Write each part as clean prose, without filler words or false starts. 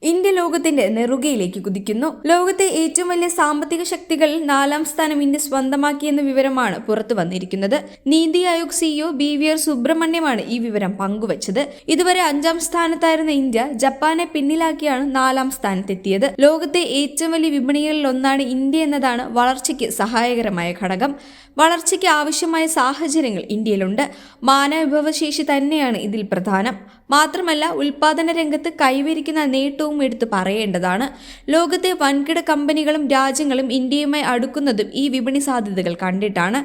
India ലോകത്തിന്റെ നെറുകയിലേക്ക് കുതിക്കുന്നു. ലോകത്തെ ഏറ്റവും വലിയ സാമ്പത്തിക ശക്തികളിൽ 4ാം സ്ഥാനം ഇന്ത്യ സ്വന്തമാക്കിയെന്ന വിവരമാണ് പുറത്തു വന്നിരിക്കുന്നത്. നീതി ആയോഗ് സിഇഒ BVR സുബ്രഹ്മണ്യമാണ് ഈ വിവരം പങ്കുവച്ചത്. ഇതുവരെ 5ാം സ്ഥാനത്തായിരുന്ന ഇന്ത്യ ജപ്പാനെ പിന്നിലാക്കിയാണ് 4ാം സ്ഥാനത്തെത്തിയത്. ലോകത്തെ ഏറ്റവും വലിയ വിപണികളിൽ ഒന്നാണ് ഇന്ത്യ എന്നതാണ് വളർച്ചയ്ക്ക് സഹായകരമായ ഘടകം. വളർച്ചയ്ക്ക് ആവശ്യമായ സാഹചര്യങ്ങൾ ഇന്ത്യയിലുണ്ട്. മാനവവിഭവശേഷി തന്നെയാണ് ഇതിൽ പ്രധാനം. മാത്രമല്ല, ഉൽപാദന രംഗത്ത് കൈവരിക്കുന്ന നേട്ടവും എടുത്തു പറയേണ്ടതാണ്. ലോകത്തെ വൻകിട കമ്പനികളും രാജ്യങ്ങളും ഇന്ത്യയുമായി അടുക്കുന്നതും ഈ വിപണി സാധ്യതകൾ കണ്ടിട്ടാണ്.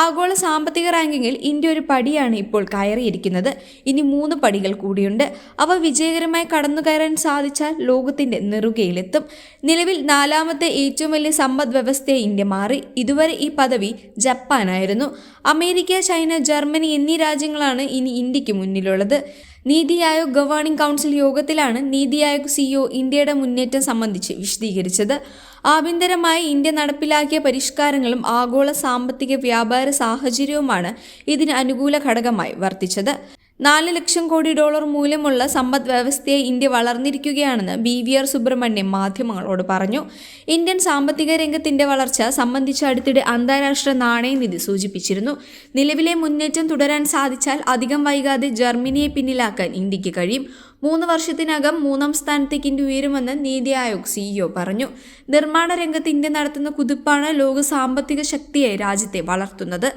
ആഗോള സാമ്പത്തിക റാങ്കിങ്ങിൽ ഇന്ത്യ ഒരു പടിയാണ് ഇപ്പോൾ കയറിയിരിക്കുന്നത്. ഇനി 3 പടികൾ കൂടിയുണ്ട്. അവ വിജയകരമായി കടന്നുകയറാൻ സാധിച്ചാൽ ലോകത്തിന്റെ നെറുകയിലെത്തും. നിലവിൽ 4ാമത്തെ ഏറ്റവും വലിയ സമ്പദ് വ്യവസ്ഥയെ ഇന്ത്യ മാറി. ഇതുവരെ ഈ പദവി ജപ്പാനായിരുന്നു. അമേരിക്ക, ചൈന, ജർമ്മനി എന്നീ രാജ്യങ്ങളാണ് ഇനി ഇന്ത്യക്ക് മുന്നിലുള്ളത്. നീതി ആയോഗ് ഗവേണിംഗ് കൗൺസിൽ യോഗത്തിലാണ് നീതി ആയോഗ് സിഇഒ ഇന്ത്യയുടെ മുന്നേറ്റം സംബന്ധിച്ച് വിശദീകരിച്ചത്. ആഭ്യന്തരമായി ഇന്ത്യ നടപ്പിലാക്കിയ പരിഷ്കാരങ്ങളും ആഗോള സാമ്പത്തിക വ്യാപാര സാഹചര്യവുമാണ് ഇതിന് അനുകൂല ഘടകമായി വർത്തിച്ചത്. $4 ലക്ഷം കോടി മൂല്യമുള്ള സമ്പദ് വ്യവസ്ഥയെ ഇന്ത്യ വളർന്നിരിക്കുകയാണെന്ന് BVR സുബ്രഹ്മണ്യം മാധ്യമങ്ങളോട് പറഞ്ഞു. ഇന്ത്യൻ സാമ്പത്തിക രംഗത്തിന്റെ വളർച്ച സംബന്ധിച്ച് അടുത്തിടെ അന്താരാഷ്ട്ര നാണയനിധി സൂചിപ്പിച്ചിരുന്നു. നിലവിലെ മുന്നേറ്റം തുടരാൻ സാധിച്ചാൽ അധികം വൈകാതെ ജർമ്മനിയെ പിന്നിലാക്കാൻ ഇന്ത്യക്ക് കഴിയും. 3 വർഷത്തിനകം 3ാം സ്ഥാനത്തേക്ക് ഇന്ത്യ ഉയരുമെന്ന് നീതി ആയോഗ് സിഇഒ പറഞ്ഞു. നിർമ്മാണ രംഗത്ത് ഇന്ത്യ നടത്തുന്ന കുതിപ്പാണ് ലോക സാമ്പത്തിക ശക്തിയായി രാജ്യത്തെ വളർത്തുന്നത്.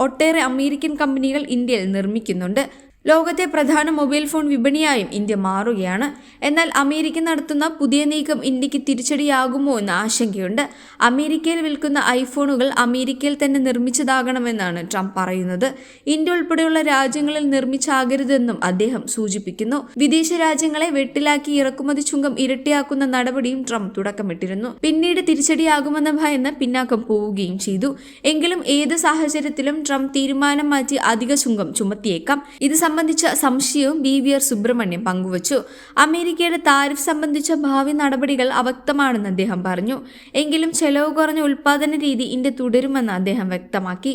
ഒട്ടേറെ അമേരിക്കൻ കമ്പനികൾ ഇന്ത്യയിൽ നിർമ്മിക്കുന്നുണ്ട്. ലോകത്തെ പ്രധാന മൊബൈൽ ഫോൺ വിപണിയായും ഇന്ത്യ മാറുകയാണ്. എന്നാൽ അമേരിക്ക നടത്തുന്ന പുതിയ നീക്കം ഇന്ത്യക്ക് തിരിച്ചടിയാകുമോ എന്ന ആശങ്കയുണ്ട്. അമേരിക്കയിൽ വിൽക്കുന്ന ഐഫോണുകൾ അമേരിക്കയിൽ തന്നെ നിർമ്മിച്ചതാകണമെന്നാണ് ട്രംപ് പറയുന്നത്. ഇന്ത്യ ഉൾപ്പെടെയുള്ള രാജ്യങ്ങളിൽ നിർമ്മിച്ചാകരുതെന്നും അദ്ദേഹം സൂചിപ്പിക്കുന്നു. വിദേശ രാജ്യങ്ങളെ വെട്ടിലാക്കി ഇറക്കുമതി ചുങ്കം ഇരട്ടിയാക്കുന്ന നടപടിയും ട്രംപ് തുടക്കമിട്ടിരുന്നു. പിന്നീട് തിരിച്ചടിയാകുമെന്ന ഭയന്ന് പിന്നാക്കം പോവുകയും ചെയ്തു. എങ്കിലും ഏത് സാഹചര്യത്തിലും ട്രംപ് തീരുമാനം മാറ്റി അധിക ചുങ്കം ചുമത്തിയേക്കാം. ഇത് സംബന്ധിച്ച സംശയവും BVR സുബ്രഹ്മണ്യം പങ്കുവച്ചു. അമേരിക്കയുടെ താരിഫ് സംബന്ധിച്ച ഭാവി നടപടികൾ അവ്യക്തമാണെന്ന് അദ്ദേഹം പറഞ്ഞു. എങ്കിലും ചെലവ് കുറഞ്ഞ ഉൽപാദന രീതി ഇന്ത്യ തുടരുമെന്ന് അദ്ദേഹം വ്യക്തമാക്കി.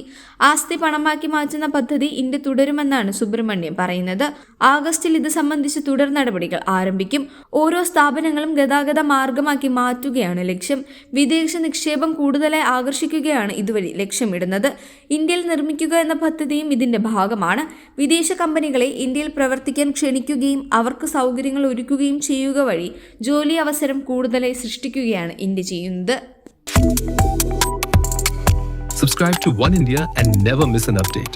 ആസ്തി പണമാക്കി മാറ്റുന്ന പദ്ധതി ഇന്ത്യ തുടരുമെന്നാണ് സുബ്രഹ്മണ്യം പറയുന്നത്. ആഗസ്റ്റിൽ ഇത് സംബന്ധിച്ച് തുടർ നടപടികൾ ആരംഭിക്കും. ഓരോ സ്ഥാപനങ്ങളും ഗതാഗത മാർഗമാക്കി മാറ്റുകയാണ് ലക്ഷ്യം. വിദേശ നിക്ഷേപം കൂടുതലായി ആകർഷിക്കുകയാണ് ഇതുവഴി ലക്ഷ്യമിടുന്നത്. ഇന്ത്യയിൽ നിർമ്മിക്കുക എന്ന പദ്ധതിയും ഇതിന്റെ ഭാഗമാണ്. വിദേശ കമ്പനികളെ ഇന്ത്യയിൽ പ്രവർത്തിക്കാൻ ക്ഷണിക്കുകയും അവർക്ക് സൗകര്യങ്ങൾ ഒരുക്കുകയും ചെയ്യുക വഴി ജോലി അവസരം കൂടുതലായി സൃഷ്ടിക്കുകയാണ് ഇന്ത്യ ചെയ്യുന്നത്. Subscribe to One India and never miss an update.